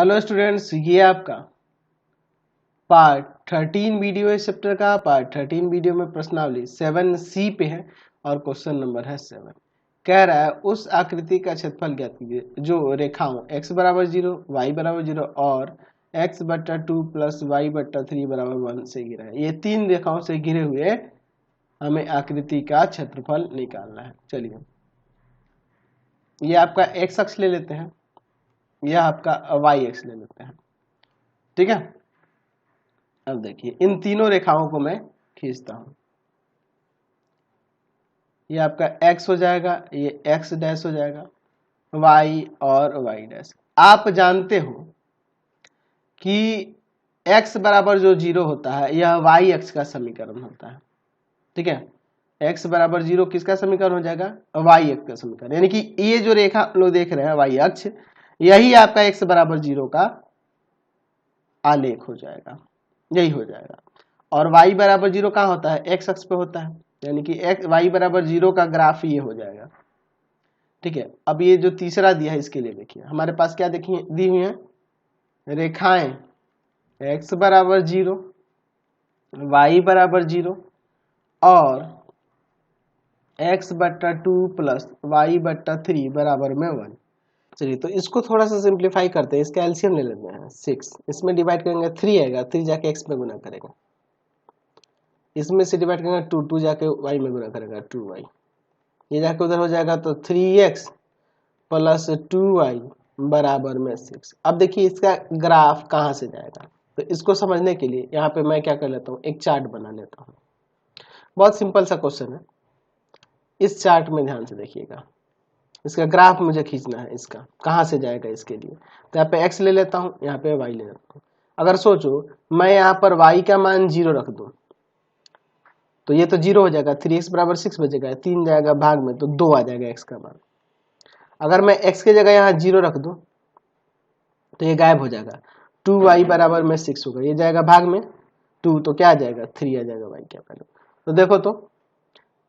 Hello students, ये आपका part 13 video है चैप्टर का। पार्ट 13 वीडियो में प्रश्नावली 7C पे है और क्वेश्चन नंबर है 7। कह रहा है उस आकृति का क्षेत्रफल ज्ञात कीजिए जो रेखाओं x बराबर 0, y बराबर 0 और x बट्टा 2 प्लस y बट्टा 3 बराबर 1 से घिरा है। ये तीन रेखाओं से घिरे हुए हमें आकृति का क्षेत्रफल निकालना है। चलिए, ये आपका x अक्ष ले लेते हैं, यह आपका y अक्ष ले लेते हैं। ठीक है, अब देखिए इन तीनों रेखाओं को मैं खींचता हूं। ये आपका x हो जाएगा, ये x डैश हो जाएगा, y और y डैश। आप जानते हो कि x बराबर जो 0 होता है यह y अक्ष का समीकरण होता है। ठीक है, x बराबर 0 किसका समीकरण हो जाएगा? y अक्ष का समीकरण। यानी कि ये जो रेखा हम लोग देख रहे हैं y अक्ष, यही आपका x बराबर 0 का आलेख हो जाएगा, यही हो जाएगा। और y बराबर 0 कहाँ होता है? x अक्ष पे होता है, यानी कि y बराबर 0 का ग्राफ ये हो जाएगा। ठीक है, अब ये जो तीसरा दिया है इसके लिए देखिए हमारे पास क्या देखिए दी हुई है, रेखाएं x बराबर 0, y बराबर 0 और x बट्टा 2 प्लस y बट्टा 3 बराबर में 1। चलिए, तो इसको थोड़ा सा सिंप्लीफाई करते हैं, इसका एलसीएम ले लेते हैं 6। इसमें डिवाइड करेंगे 3 आएगा, 3 जाके x में गुना करेगा, इसमें से डिवाइड करेंगे 2, 2 जाके y में गुना करेगा 2y, ये जाके उधर हो जाएगा तो 3x प्लस 2y बराबर में 6। अब देखिए इसका ग्राफ कहाँ से जाएगा, तो इसको समझने के लिए यहाँ पे मैं क्या कर लेता हूँ, एक चार्ट बना लेता हूँ। बहुत सिंपल सा क्वेश्चन है, इस चार्ट में ध्यान से देखिएगा। इसका ग्राफ मुझे खींचना है, इसका कहाँ से जाएगा इसके लिए। तो यहाँ पे x ले लेता हूँ, यहाँ पे y ले लेता हूँ। अगर सोचो मैं यहाँ पर y का मान 0 रख दूं तो ये तो 0 हो जाएगा, 3x बराबर 6 बचेगा, 3 जाएगा भाग में तो 2 आ जाएगा x का मान। अगर मैं x की जगह यहाँ 0 रख दूं तो ये गायब हो जाएगा, 2y बराबर में 6 होगा, ये जाएगा भाग में 2 तो क्या आ जाएगा 3 आ जाएगा y क्या पहले। तो देखो तो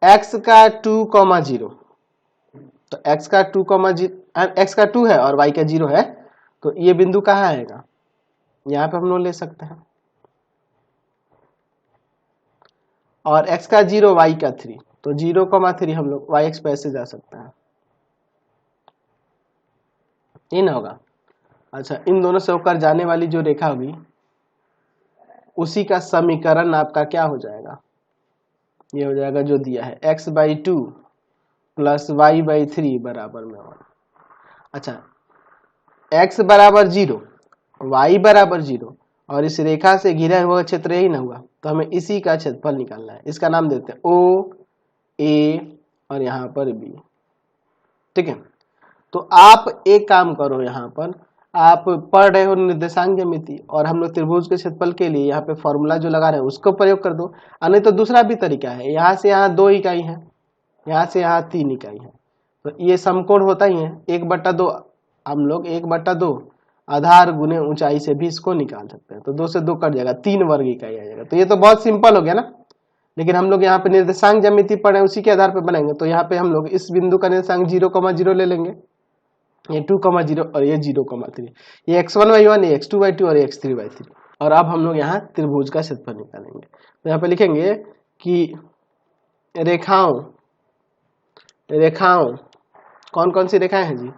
x का 2,0 तो x का 2,0 x का 2 है और y का 0 है, तो ये बिंदु कहाँ आएगा, यहाँ पे हम लोग ले सकते हैं। और x का 0 y का 3, तो 0,3 हम लोग y एक्स पे ऐसे जा सकते हैं, ये ना होगा। अच्छा, इन दोनों से होकर जाने वाली जो रेखा होगी उसी का समीकरण आपका क्या हो जाएगा, ये हो जाएगा जो दिया है x/2 प्लस y/3 बराबर में 1। अच्छा, x बराबर 0, y बराबर 0 और इस रेखा से घिरा हुआ क्षेत्र यही ना हुआ, तो हमें इसी का क्षेत्रफल निकालना है। इसका नाम देते हैं O, A और यहाँ पर B। ठीक है, तो आप एक काम करो, यहाँ पर आप पढ़ रहे हो निर्देशांक ज्यामिति और हम लोग त्रिभुज के क्षेत्रफल के लिए यहाँ पे फॉर्मूला जो लगा रहे हैं उसको प्रयोग कर दो। नहीं तो दूसरा भी तरीका है, यहाँ से यहाँ 2 इकाई है, यहाँ से यहाँ 3 इकाई है, तो ये समकोण होता ही है। 1/2 हम लोग 1/2 आधार गुने ऊंचाई से भी इसको निकाल सकते हैं, तो 2 से 2 कट जाएगा, 3 वर्ग इकाई आ जाएगा। तो ये तो बहुत सिंपल हो गया ना, लेकिन हम लोग यहाँ पे निर्देशांक ज्यामिति पढ़े उसी के आधार पर बनाएंगे। तो यहाँ पे हम लोग इस बिंदु का निर्देशांक 0,0 ले लेंगे, ये 2,0 और ये 0,3, ये x1y1, ये x2y2 और ये x3y3। और अब हम लोग यहाँ त्रिभुज का क्षेत्रफल निकालेंगे। तो यहाँ पे लिखेंगे कि रेखाओं कौन कौन सी रेखाएं हैं जी,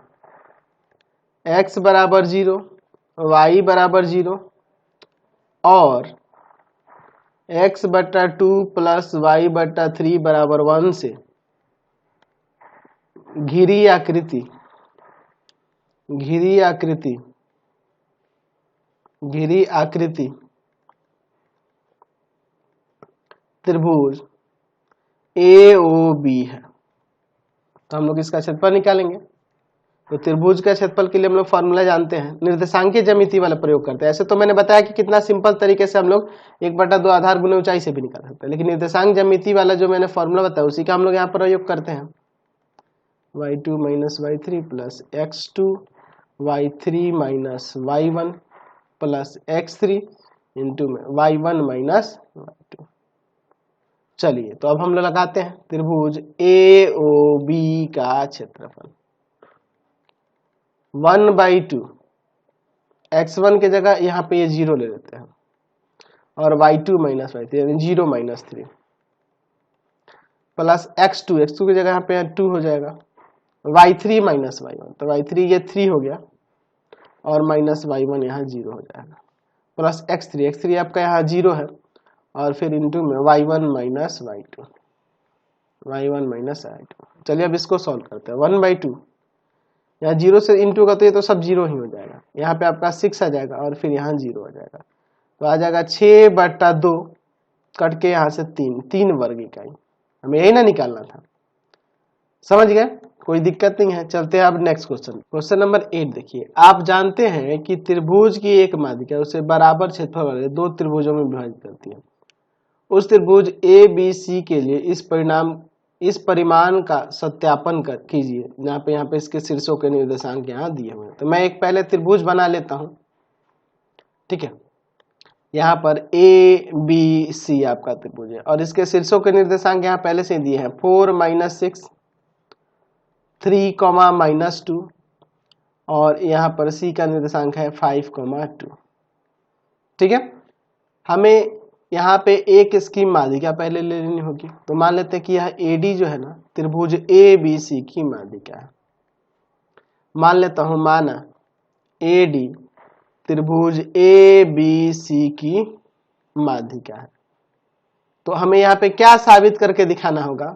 x बराबर 0, y बराबर 0 और x बट्टा 2 प्लस y बट्टा 3 बराबर 1 से घिरी आकृति त्रिभुज AOB है। तो हम लोग इसका क्षेत्रफल निकालेंगे। तो त्रिभुज का क्षेत्रफल के लिए हम लोग फॉर्मूला जानते हैं, निर्देशांकीय ज्यामिति वाला प्रयोग करते हैं। ऐसे तो मैंने बताया कि कितना सिंपल तरीके से हम लोग 1/2 आधार गुने ऊंचाई से भी निकाल सकते हैं, लेकिन निर्देशांक ज्यामिति वाला जो मैंने फॉर्मूला बताया उसी का हम लोग यहाँ प्रयोग करते हैं। y2 minus y3 plus x2 y3 minus y1 plus x3 into में y1 माइनस y2। चलिए, तो अब हम लोग लगाते हैं त्रिभुज AOB का क्षेत्रफल 1/2 x1 के जगह यहाँ पे ये 0 ले लेते हैं और y2 माइनस y3 यानी 0 माइनस 3 प्लस x2 की जगह यहाँ पे 2 हो जाएगा, y3 माइनस y1 तो y3 ये 3 हो गया और माइनस y1 यहाँ 0 हो जाएगा, प्लस x3 आपका यहाँ 0 है और फिर इंटू में y1 माइनस y2 चलिए अब इसको सॉल्व करते हैं। 1/2 यहाँ 0 से इंटू का तो ये तो सब 0 ही हो जाएगा, यहाँ पे आपका 6 आ जाएगा और फिर यहाँ 0 आ जाएगा, तो आ जाएगा 6/2 कट के यहाँ से 3 वर्ग इकाई, हमें यही ना निकालना था। समझ गए, कोई दिक्कत नहीं है। चलते हैं अब नेक्स्ट क्वेश्चन नंबर 8 देखिए। आप जानते हैं कि त्रिभुज की एक माध्यिका उसे बराबर क्षेत्रफल वाले दो त्रिभुजों में विभाजित करती है। उस त्रिभुज ABC के लिए इस परिमाण का सत्यापन कीजिए। यहाँ पे इसके शीर्षों के निर्देशांक यहाँ दिए हुए हैं। तो मैं एक पहले त्रिभुज बना लेता हूँ, ठीक है। यहाँ पर ABC आपका त्रिभुज है और इसके शीर्षों के निर्देशांक यहाँ पहले से दिए हैं 4 - 6 3, -2 और यहाँ पर C का निर्देशांक है 5, 2, ठीक है। हमें यहाँ पे एक इसकी माध्यिका पहले ले लेनी होगी, तो मान लेते हैं कि यह AD जो है ना त्रिभुज ABC की माध्यिका है। मान लेता हूं माना AD त्रिभुज ABC की माध्यिका है, तो हमें यहाँ पे क्या साबित करके दिखाना होगा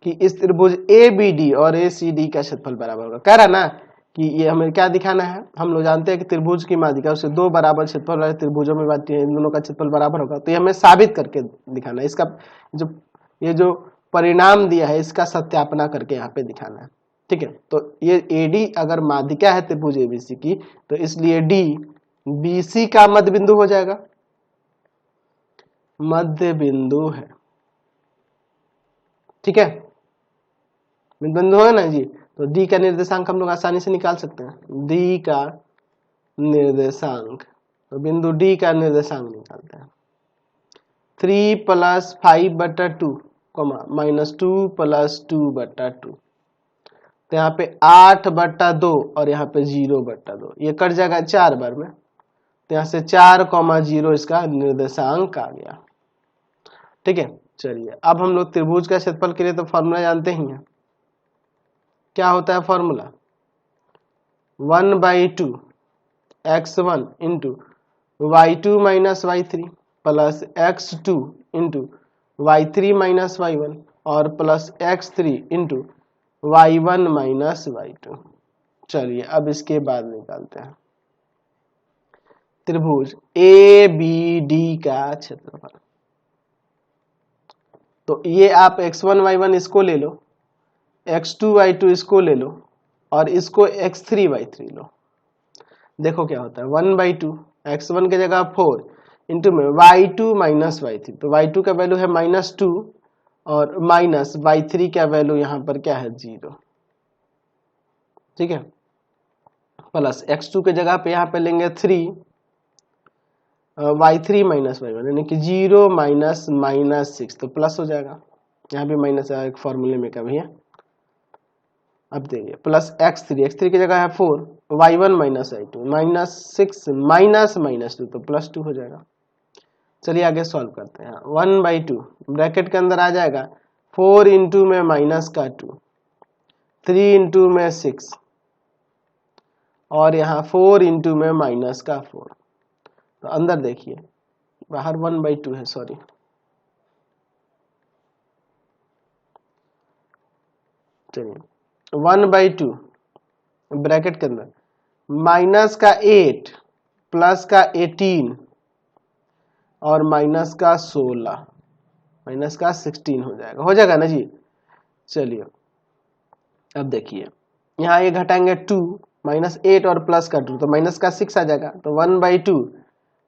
कि इस त्रिभुज ABD और ACD का क्षेत्रफल बराबर होगा। कह रहा ना कि ये हमें क्या दिखाना है, हम लोग जानते हैं कि त्रिभुज की माध्यिका उसे दो बराबर क्षेत्रफल वाले त्रिभुजों में बांटती है, इन दोनों का क्षेत्रफल बराबर होगा, तो ये हमें साबित करके दिखाना है। इसका जो परिणाम दिया है इसका सत्यापना करके यहाँ पे दिखाना है, ठीक है। तो ये AD अगर माध्यिका है त्रिभुज ABC की, तो इसलिए D BC का मध्य बिंदु हो जाएगा, मध्य बिंदु है, ठीक है। बिंदु है ना जी, तो D का निर्देशांक हम लोग आसानी से निकाल सकते हैं। D का निर्देशांक, तो बिंदु D का निर्देशांक निकालते हैं 3 + 5/2 -2 + 2/2, तो यहाँ पे 8/2 और यहाँ पे 0/2, ये कट जाएगा 4 बार में, तो यहाँ से 4, 0 इसका निर्देशांक आ गया, ठीक है। चलिए अब हम लोग त्रिभुज का क्षेत्रफल के लिए तो फॉर्मूला जानते ही हैं। क्या होता है formula, 1/2 x1 into y2 minus y3 plus x2 into y3 minus y1 और plus x3 into y1 minus y2। चलिए अब इसके बाद निकालते हैं त्रिभुज ABD का क्षेत्रफल। तो ये आप x1 y1 इसको ले लो, x2 y2 इसको ले लो और इसको x3 y3 लो। देखो क्या होता है, 1/2 x1 के जगह 4 इंटू में y2 माइनस y3, तो y2 का वैल्यू है -2 और माइनस y3 का वैल्यू यहाँ पर क्या है 0, ठीक है। प्लस x2 के जगह पे यहाँ पे लेंगे 3 y3 माइनस y1 यानी कि 0 माइनस 6, तो प्लस हो जाएगा, यहाँ भी माइनस एक फॉर्मूले में कभी है। अब देखिए प्लस x3 की जगह है 4 y1 माइनस y2 -6 -2, तो +2 हो जाएगा। चलिए आगे सॉल्व करते हैं। 1/2 ब्रैकेट के अंदर आ जाएगा 4 इंटू में -2 3 इंटू में 6 और यहाँ 4 इंटू में -4, तो अंदर देखिए बाहर 1/2 है, सॉरी, चलिए 1/2 ब्रैकेट के अंदर -8 +18 और -16 हो जाएगा ना जी। चलिए अब देखिए यहाँ ये घटाएंगे 2 -8 और +2 तो -6 आ जाएगा, तो 1/2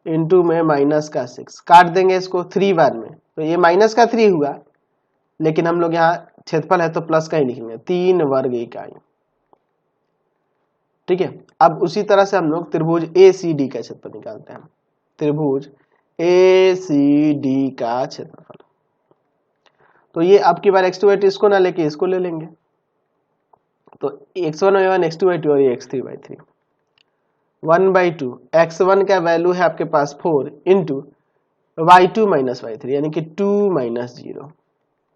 इंटू में -6 काट देंगे इसको 3 बार में, तो ये -3 हुआ, लेकिन हम लोग यहाँ क्षेत्रफल है तो प्लस का ही लिखेंगे 3 वर्ग इकाई, ठीक है। अब उसी तरह से हम लोग त्रिभुज ACD का क्षेत्रफल निकालते हैं। त्रिभुज ACD का क्षेत्रफल, तो ये आपकी बार x2 y2 इसको ना लेके इसको ले लेंगे, तो x1 y1 x2 y2 और ये x3 y3, 1/2 x1 का वैल्यू है आपके पास 4 इंटू y2 माइनस y3 यानी कि 2 माइनस 0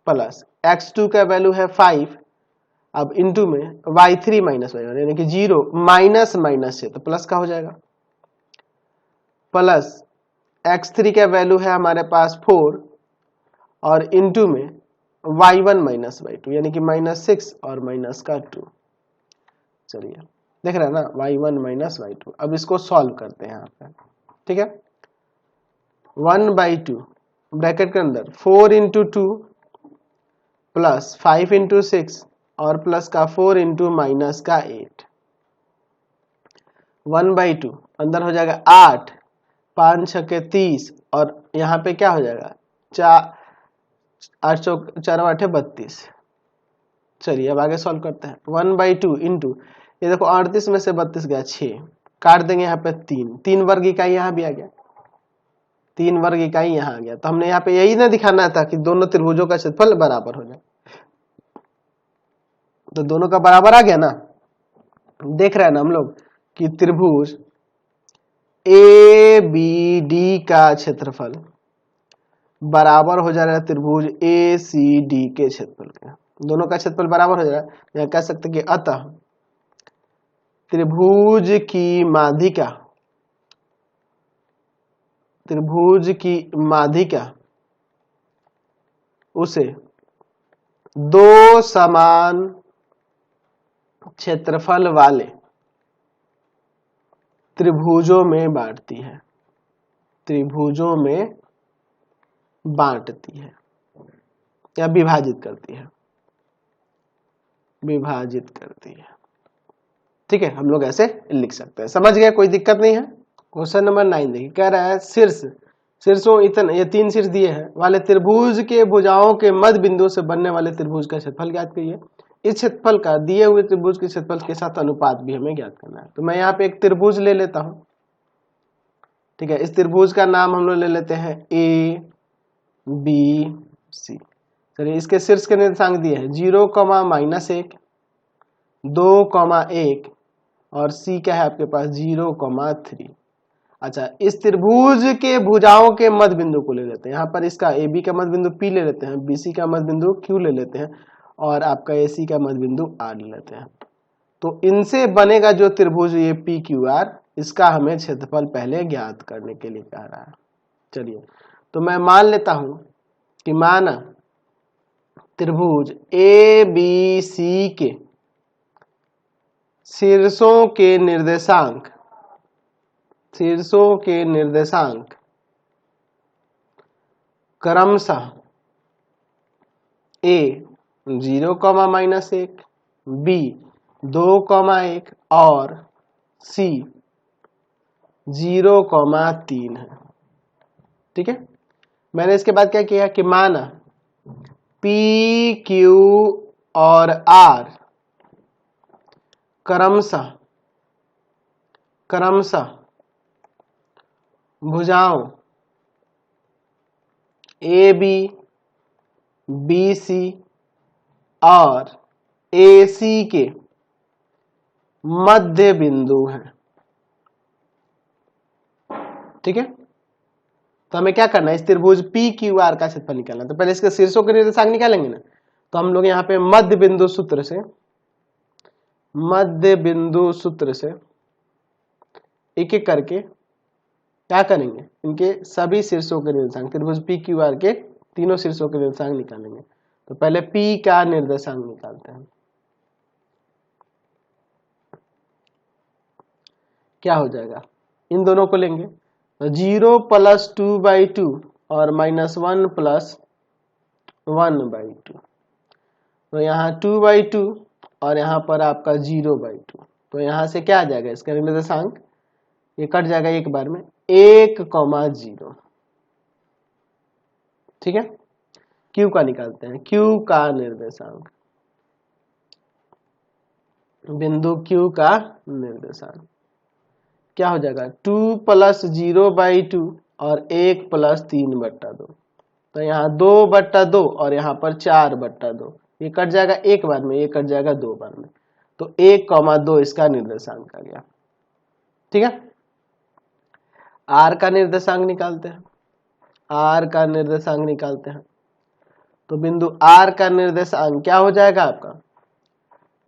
प्लस x2 का वैल्यू है 5 अब इंटू में y3 माइनस y1 यानी कि 0 माइनस माइनस से तो प्लस का हो जाएगा प्लस x3 का वैल्यू है हमारे पास 4 और इंटू में y1 माइनस y2 यानी कि -6 और माइनस का 2। चलिए देख रहे हैं ना y1 माइनस y2। अब इसको सॉल्व करते हैं यहाँ पे, ठीक है। 1/2 ब्रैकेट के अंदर 4 इंटू 2 प्लस 5 इंटू 6 और प्लस का 4 इंटू माइनस का 8। 1/2 अंदर हो जाएगा 8, 5 छके 30 और यहाँ पे क्या हो जाएगा 4 8 32। चलिए अब आगे सॉल्व करते हैं। 1/2 इंटू ये देखो 38 में से 32 गया 6, काट देंगे यहाँ पे 3 वर्ग इकाई यहाँ भी आ गया, 3 वर्ग इकाई यहाँ आ गया। तो हमने यहाँ पे यही ना दिखाना था कि दोनों त्रिभुजों का क्षेत्रफल बराबर हो जाए, तो दोनों का बराबर आ गया ना। देख रहे हैं ना हम लोग कि त्रिभुज ए बी डी का क्षेत्रफल बराबर हो जा रहा है त्रिभुज ए सी डी के क्षेत्रफल के, दोनों का क्षेत्रफल बराबर हो जा रहा है। यहाँ कह सकते हैं कि अतः त्रिभुज की माध्यिका उसे दो समान क्षेत्रफल वाले त्रिभुजों में बांटती है, त्रिभुजों में बांटती है या विभाजित करती है, विभाजित करती है। ठीक है, हम लोग ऐसे लिख सकते हैं। समझ गए, कोई दिक्कत नहीं है। क्वेश्चन नंबर 9 देखिए, कह रहा है शीर्षों इतने ये 3 शीर्ष दिए हैं वाले त्रिभुज के भुजाओं के मध्य बिंदु से बनने वाले त्रिभुज का क्षेत्रफल ज्ञात करिए। इस क्षेत्रफल का दिए हुए त्रिभुज के क्षेत्रफल के साथ अनुपात भी हमें ज्ञात करना है। तो मैं यहाँ पे एक त्रिभुज ले लेता हूं, ठीक है। इस त्रिभुज का नाम हम लोग ले लेते हैं ए बी सी। चलिए इसके शीर्ष के निर्देशांक दिए हैं 0, -1, 2, 1 और सी क्या है आपके पास 0, 3। अच्छा, इस त्रिभुज के भुजाओं के मध्य बिंदु को ले लेते हैं। यहाँ पर इसका ए बी का मध्य बिंदु पी ले लेते हैं, बी सी का मध्य बिंदु क्यू ले लेते हैं और आपका ए सी का मध्य बिंदु आर ले लेते हैं। तो इनसे बनेगा जो त्रिभुज ये पी क्यू आर, इसका हमें क्षेत्रफल पहले ज्ञात करने के लिए कह रहा है। चलिए तो मैं मान लेता हूं कि माना त्रिभुज ए बी सी के शीर्षों के निर्देशांक क्रमशः ए 0, -1, बी 2, 1 और सी 0, 3 है। ठीक है, मैंने इसके बाद क्या किया कि माना पी क्यू और आर क्रमशः भुजाओं ए बी सी और ए सी के मध्य बिंदु हैं। ठीक है, तो हमें क्या करना है, इस त्रिभुज पी क्यू आर का क्षेत्रफल निकालना। तो पहले इसके शीर्षों के निर्देशांक निकालेंगे ना, तो हम लोग यहाँ पे मध्य बिंदु सूत्र से एक एक करके क्या करेंगे, इनके सभी शीर्षों के निर्देशांक त्रिभुज पी क्यू आर के तीनों शीर्षों के निर्देशांक निकालेंगे। तो पहले पी का निर्देशांक निकालते हैं। क्या हो जाएगा, इन दोनों को लेंगे तो 0 + 2/2 और -1 + 1/2। तो यहाँ 2/2 और यहाँ पर आपका 0/2। तो यहाँ से क्या आ जाएगा, इसका निर्देशांक ये कट जाएगा एक बार में 1, 0। ठीक है, क्यू का निकालते हैं। क्यू का निर्देशांक, बिंदु क्यू का निर्देशांक क्या हो जाएगा 2 + 0/2 और 1 + 3/2। तो यहाँ 2/2 और यहाँ पर 4/2, ये कट जाएगा एक बार में, ये कट जाएगा दो बार में। तो 1, 2 इसका निर्देशांक आ गया। ठीक है। आर का निर्देशांक निकालते हैं, आर का निर्देशांक निकालते हैं। तो बिंदु आर का निर्देशांक क्या हो जाएगा आपका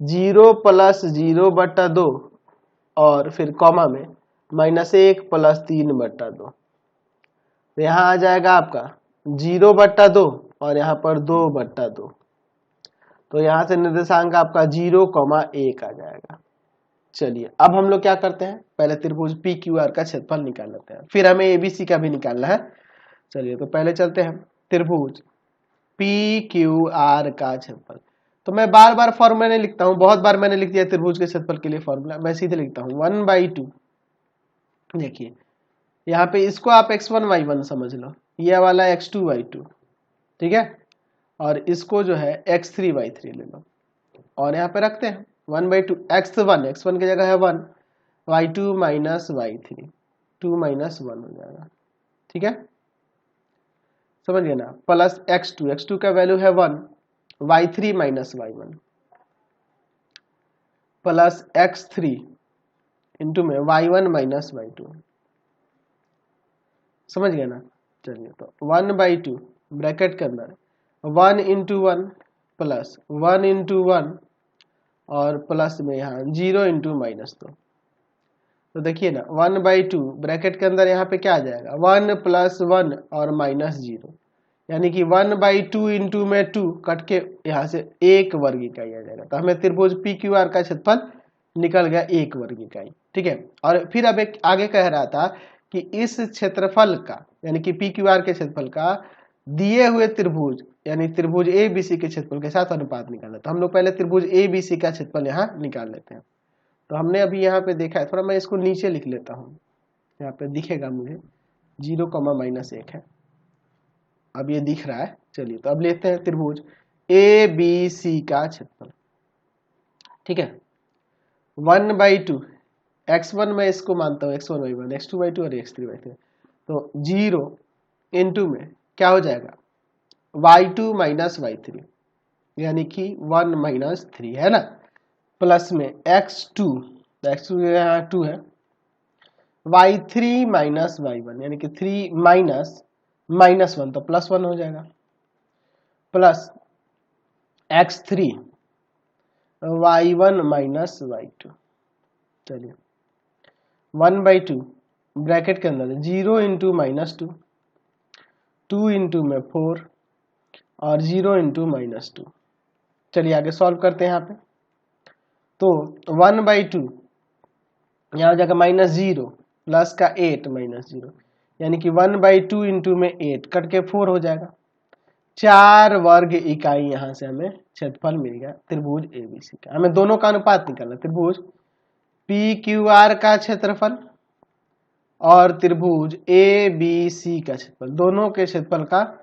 0 + 0/2 और फिर कॉमा में -1 + 3/2। तो यहाँ आ जाएगा आपका 0/2 और यहाँ पर 2/2। तो यहाँ से निर्देशांक आपका 0,1 आ जाएगा। चलिए अब हम लोग क्या करते हैं, पहले त्रिभुज PQR का क्षेत्रफल निकाल लेते हैं, फिर हमें ABC का भी निकालना है। चलिए तो पहले चलते हैं त्रिभुज PQR का क्षेत्रफल। तो मैं बार बार फॉर्मूला नहीं लिखता हूँ, बहुत बार मैंने लिख दिया त्रिभुज के क्षेत्रफल के लिए फॉर्मूला, मैं सीधे लिखता हूँ 1/2। देखिए यहाँ पे इसको आप x1 y1 समझ लो, ये वाला x2 y2, ठीक है, और इसको जो है x3 y3 ले लो और यहाँ पे रखते हैं 1/2 x1 की जगह है 1, y2 - y3 2 - 1 हो जाएगा, ठीक है, समझ गए ना, प्लस x2 का वैल्यू है 1, y3 - y1 plus x3 into में y1 - y2, समझ गए ना। चलिए तो 1/2 ब्रैकेट के अंदर 1 × 1 प्लस 1 × 1 और प्लस में यहाँ 0 × -2। तो देखिए ना 1/2 ब्रैकेट के अंदर यहाँ पे क्या आ जाएगा 1 + 1 और -0, यानी कि 1/2 इंटू में 2 कट के यहाँ से 1 वर्ग इकाई आ जाएगा। तो हमें त्रिभुज PQR का क्षेत्रफल निकल गया 1 वर्ग इकाई, ठीक है। और फिर अब एक आगे कह रहा था कि इस क्षेत्रफल का यानी कि PQR के क्षेत्रफल का दिए हुए त्रिभुज यानी त्रिभुज ABC के क्षेत्रफल के साथ अनुपात निकालना। तो हम लोग पहले त्रिभुज ABC का क्षेत्रफल यहाँ निकाल लेते हैं। तो हमने अभी यहाँ पे देखा है, थोड़ा मैं इसको नीचे लिख लेता हूँ, यहाँ पे दिखेगा मुझे 0, -1 है, अब ये दिख रहा है। चलिए तो अब लेते हैं त्रिभुज ABC का क्षेत्रफल, ठीक है। 1/2 x1 में इसको मानता हूँ x1 y1 x2 y2 और x3 y3, तो 0 इंटू में क्या हो जाएगा y2 - y3 यानी कि 1 - 3 है ना, प्लस में x2 यहाँ 2 है, y3 - y1 यानी कि 3 -1 तो +1 हो जाएगा, प्लस x3 y1 - y2। चलिए 1/2 ब्रैकेट के अंदर 0 × -2 2 इंटू में 4 और 0 × -2। चलिए आगे सॉल्व करते हैं यहाँ पे। तो 1/2 यहाँ हो जाएगा -0 प्लस का 8 -0 यानी कि 1/2 इंटू में 8 कट के 4 हो जाएगा, 4 वर्ग इकाई यहाँ से हमें क्षेत्रफल मिल गया त्रिभुज ABC का। हमें दोनों का अनुपात निकालना, त्रिभुज PQR का क्षेत्रफल और त्रिभुज ABC का क्षेत्रफल, दोनों के क्षेत्रफल का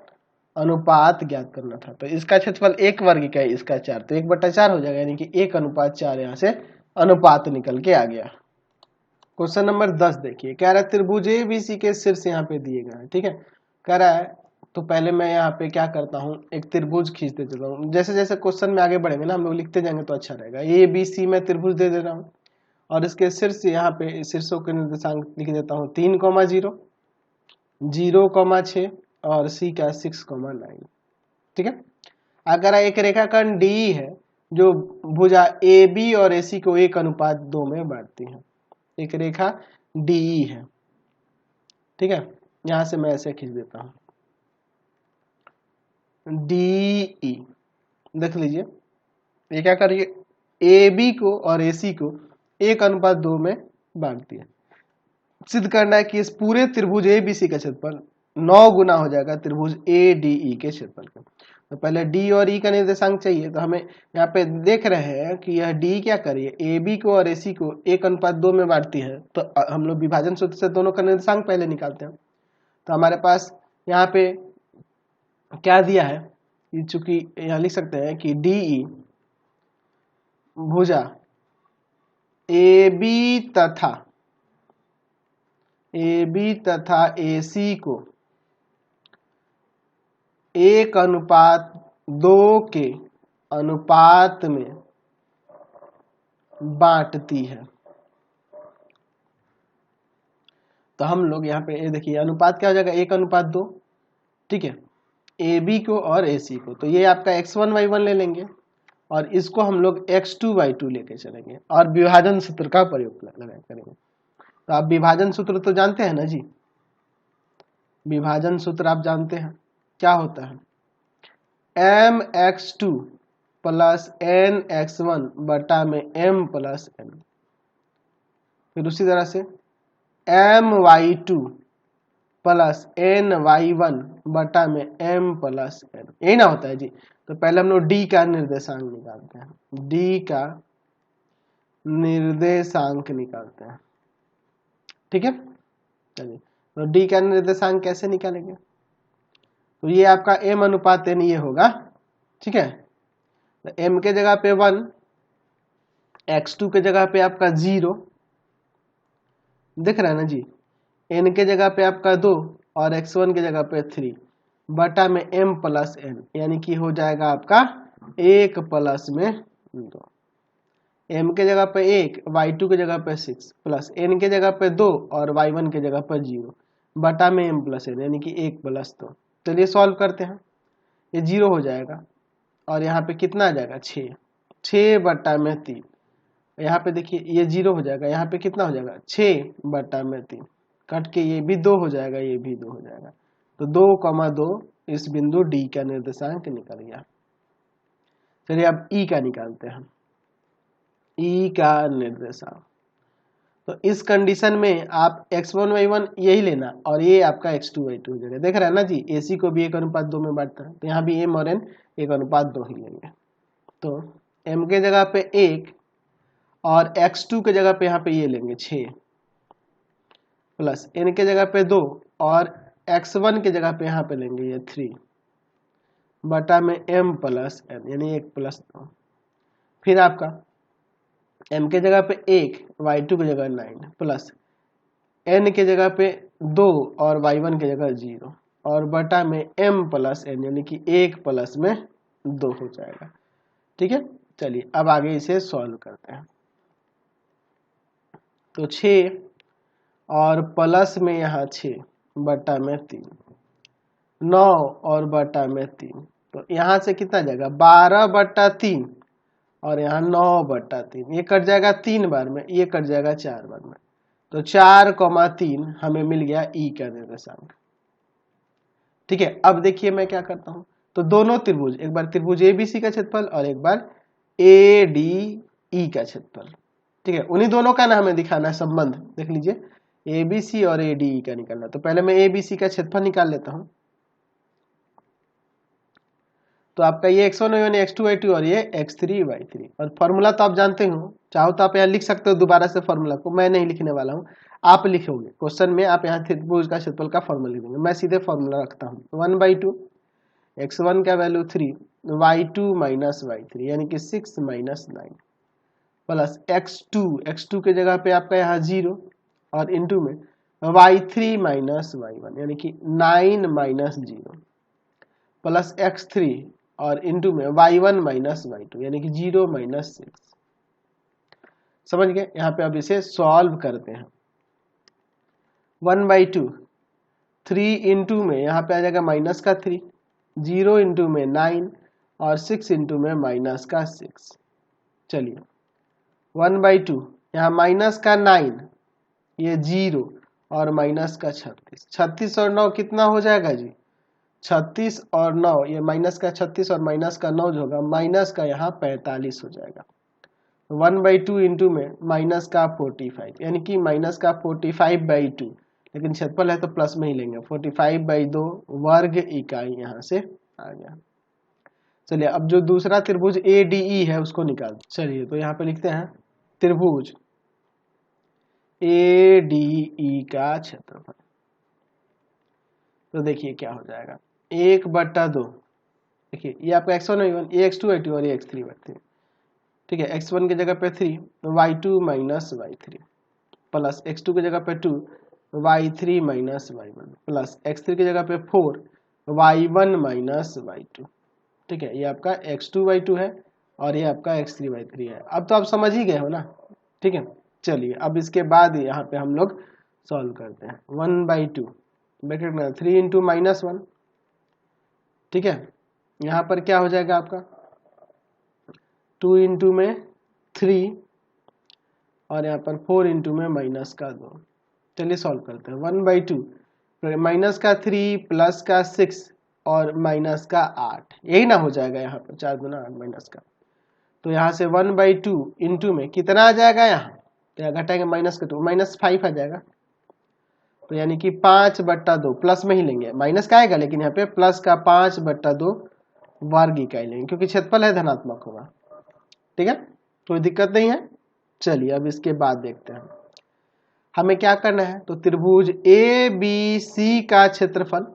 अनुपात ज्ञात करना था। तो इसका क्षेत्रफल 1 वर्ग इकाई, इसका 4, तो 1/4 हो जाएगा, यानी कि 1:4 यहाँ से अनुपात निकल के आ गया। क्वेश्चन नंबर 10 देखिए, कह रहा है त्रिभुज ABC के शीर्ष यहाँ पे दिए गए हैं, ठीक है, कह रहा है। तो पहले मैं यहाँ पे क्या करता हूँ, एक त्रिभुज खींचते चलता हूँ, जैसे जैसे क्वेश्चन में आगे बढ़ेंगे ना हम लोग लिखते जाएंगे तो अच्छा रहेगा। ABC में त्रिभुज दे रहा हूँ और इसके शीर्ष यहाँ पे शीर्षों के निर्देशांक लिख देता हूँ 3,0, 0,6 और C का 6,9, ठीक है। अगर एक रेखाखंड D है जो भुजा AB और AC को 1:2 में बांटती है, एक रेखा DE है, ठीक है, यहां से मैं ऐसे खींच देता हूं DE, देख लीजिए ये क्या कर रही है AB को और AC को 1:2 में बांटती है। सिद्ध करना है कि इस पूरे त्रिभुज ABC का क्षेत्रफल 9 गुना हो जाएगा त्रिभुज ADE के क्षेत्रफल का। तो पहले D और E का निर्देशांक चाहिए, तो हमें यहाँ पे देख रहे हैं कि यह D क्या कर रही है AB को और AC को 1:2 में बांटती है। तो हम लोग विभाजन सूत्र से दोनों का निर्देशांक पहले निकालते हैं। तो हमारे पास यहाँ पे क्या दिया है, चूंकि यहाँ लिख सकते हैं कि DE भुजा AB तथा AC को 1:2 के अनुपात में बांटती है। तो हम लोग यहाँ पे ये देखिए अनुपात क्या हो जाएगा, 1:2, ठीक है, ए बी को और ए सी को। तो ये आपका x1y1 ले लेंगे और इसको हम लोग x2y2 लेके चलेंगे और विभाजन सूत्र का प्रयोग करेंगे। तो आप विभाजन सूत्र तो जानते हैं ना जी, विभाजन सूत्र आप जानते हैं क्या होता है, mx2 प्लस nx1 बटा में m प्लस n। फिर उसी तरह से my2 प्लस ny1 बटा में m प्लस n, यही ना होता है जी। तो पहले हम लोग d का निर्देशांक निकालते हैं, d का निर्देशांक निकालते हैं, ठीक है। चलिए तो d का निर्देशांक कैसे निकालेंगे, तो ये आपका m अनुपात n ये होगा, ठीक है। तो m के जगह पे 1, x2 के जगह पे आपका 0, दिख रहा है ना जी, n के जगह पे आपका 2 और x1 के जगह पे 3 बटा में m प्लस n, यानी कि हो जाएगा आपका 1 प्लस में 2। m के जगह पे 1, y2 के जगह पे 6 प्लस n के जगह पे 2 और y1 के जगह पे 0 बटा में m प्लस n, यानी कि 1 प्लस 2। चलिए सॉल्व करते हैं, ये 0 हो जाएगा और यहाँ पे कितना आ जाएगा 6 बटा में 3। यहाँ पे देखिए ये 0 हो जाएगा, यहाँ पे कितना हो जाएगा 6 बटा में 3, कट के ये भी 2 हो जाएगा, ये भी 2 हो जाएगा। तो 2,2 इस बिंदु D का निर्देशांक निकल गया। चलिए अब E का निकालते हैं, E का निर्देशांक। तो इस कंडीशन में आप x1y1 यही लेना और ये आपका x2y2 हो जाएगा। देख रहे हैं ना जी, AC को भी 1:2 में बांटता है, तो यहाँ भी m और n 1:2 ही लेंगे। तो m के जगह पे 1 और x2 के जगह पे यहाँ पे ये लेंगे 6 प्लस n के जगह पे 2 और x1 के जगह पे यहाँ पे लेंगे ये 3 बटा में m प्लस n, यानी 1 प्लस 2। फिर आपका m के जगह पे 1, y2 की जगह 9 प्लस n के जगह पे 2 और y1 की जगह 0 और बटा में m प्लस n, यानी कि 1 प्लस में 2 हो जाएगा, ठीक है। चलिए अब आगे इसे सॉल्व करते हैं। तो 6 और प्लस में यहाँ 6 बटा में 3, 9 और बटा में 3, तो यहाँ से कितना जाएगा 12/3 और यहाँ 9/3, ये कट जाएगा 3 बार में, ये कट जाएगा 4 बार में। तो 4,3 हमें मिल गया E का निर्देशांक, ठीक है। अब देखिए मैं क्या करता हूँ, तो दोनों त्रिभुज, एक बार त्रिभुज ABC का क्षेत्रफल और एक बार ADE का क्षेत्रफल, ठीक है, उन्हीं दोनों का ना हमें दिखाना है संबंध। देख लीजिए ABC और ADE का निकालना, तो पहले मैं ABC का क्षेत्रफल निकाल लेता हूँ। तो आपका ये x1y1 x2y2 और ये x3y3, और फॉर्मूला तो आप जानते हो, चाहो तो आप यहाँ लिख सकते हो दोबारा से फॉर्मूला को, मैं नहीं लिखने वाला हूँ, आप लिखोगे क्वेश्चन में, आप यहाँ त्रिभुज का क्षेत्रफल का फॉर्मूला लिख देंगे। मैं सीधे फॉर्मूला रखता हूँ, 1/2 x1 का वैल्यू 3 y2 माइनस y3 यानी कि 6 माइनस 9 प्लस x2 के जगह पे आपका यहाँ 0 और इंटू में y3 माइनस y1 यानी कि 9 माइनस 0 प्लस x3 और इंटू में y1 माइनस y2 यानी कि 0 माइनस 6। समझ गए। यहाँ पे अब इसे सॉल्व करते हैं। 1/2 3 इंटू में यहाँ पे आ जाएगा माइनस का 3, 0 इंटू में 9 और 6 इंटू में माइनस का 6। चलिए 1/2 यहाँ माइनस का 9, ये 0 और माइनस का 36, 36 और 9 कितना हो जाएगा जी 36 और 9, ये माइनस का 36 और माइनस का 9 जो होगा माइनस का यहाँ 45 हो जाएगा। 1/2 इंटू में माइनस का 45 यानी कि माइनस का 45/2, लेकिन क्षेत्रफल है तो प्लस में ही लेंगे, 45/2 वर्ग इकाई यहाँ से आ गया। चलिए अब जो दूसरा त्रिभुज ADE है उसको निकाल। चलिए तो यहाँ पे लिखते हैं त्रिभुज ADE का क्षेत्रफल। तो देखिए क्या हो जाएगा 1/2, देखिए ये आपका x1y1, ये x2y2 और ये x3y3, ठीक है। x1 की जगह पे 3 y2 minus y3 plus x2 की जगह पे 2 y3 minus y1 plus x3 की जगह पे 4 y1 माइनस y2, ठीक है। ये आपका x2y2 है और ये आपका x3y3 है। अब तो आप समझ ही गए हो ना, ठीक है। चलिए अब इसके बाद यहाँ पे हम लोग सॉल्व करते हैं। 1/2 ब्रैकेट में 3 इंटू -1, ठीक है। यहाँ पर क्या हो जाएगा आपका 2 इंटू में 3 और यहाँ पर 4 इंटू में -2। चलिए सॉल्व करते हैं। 1/2 माइनस का 3 प्लस का 6 और माइनस का 8, यही ना हो जाएगा यहाँ पर 4 गुना 8 माइनस का। तो यहाँ से 1/2 इंटू में कितना आ जाएगा, यहाँ तो यहाँ घटाएंगे माइनस का 2 -5 आ जाएगा। तो यानी कि 5/2 प्लस में ही लेंगे, माइनस का आएगा लेकिन यहाँ पे प्लस का 5/2 वर्ग इकाई लेंगे क्योंकि क्षेत्रफल है धनात्मक होगा, ठीक है, कोई दिक्कत नहीं है। चलिए अब इसके बाद देखते हैं हमें क्या करना है। तो त्रिभुज ABC का क्षेत्रफल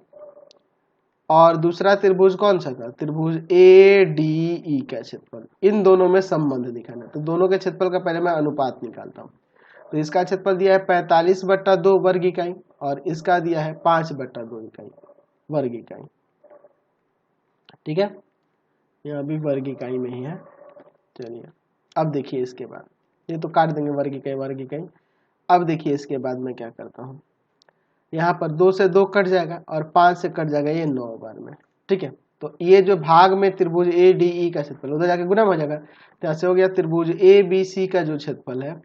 और दूसरा त्रिभुज कौन सा था, त्रिभुज ADE का क्षेत्रफल, इन दोनों में संबंध दिखाना है। तो दोनों के क्षेत्रफल का पहले मैं अनुपात निकालता हूँ। तो इसका क्षेत्रफल दिया है 45/2 वर्ग इकाई और इसका दिया है 5/2 इकाई वर्ग इकाई, ठीक है, यह अभी वर्ग इकाई में ही है। चलिए अब देखिए इसके बाद, ये तो काट देंगे वर्ग इकाई वर्ग इकाई। अब देखिए इसके बाद मैं क्या करता हूँ, यहाँ पर 2 से 2 कट जाएगा और 5 से कट जाएगा ये 9 बार में, ठीक है। तो ये जो भाग में त्रिभुज ADE का क्षेत्रफल उधर जाके गुना में हो जाएगा, तो ऐसे हो गया त्रिभुज ABC का जो क्षेत्रफल है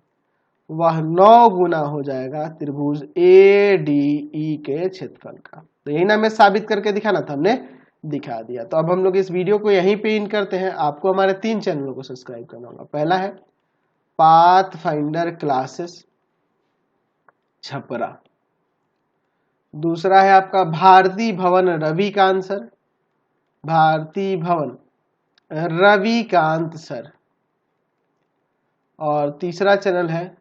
वह 9 गुना हो जाएगा त्रिभुज ADE के क्षेत्रफल का। तो यही ना मैं साबित करके दिखाना था, हमने दिखा दिया। तो अब हम लोग इस वीडियो को यहीं पे इन करते हैं। आपको हमारे 3 चैनलों को सब्सक्राइब करना होगा। पहला है पाथफाइंडर क्लासेस छपरा, दूसरा है आपका भारती भवन रविकांत सर, भारती भवन रविकांत सर, और तीसरा चैनल है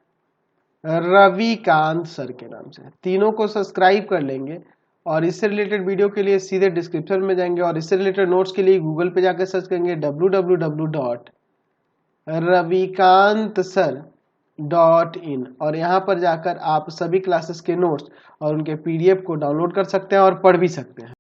रविकांत सर के नाम से। तीनों को सब्सक्राइब कर लेंगे और इससे रिलेटेड वीडियो के लिए सीधे डिस्क्रिप्शन में जाएंगे और इससे रिलेटेड नोट्स के लिए गूगल पे जाकर सर्च करेंगे www.ravikantsir.in और यहाँ पर जाकर आप सभी क्लासेस के नोट्स और उनके PDF को डाउनलोड कर सकते हैं और पढ़ भी सकते हैं।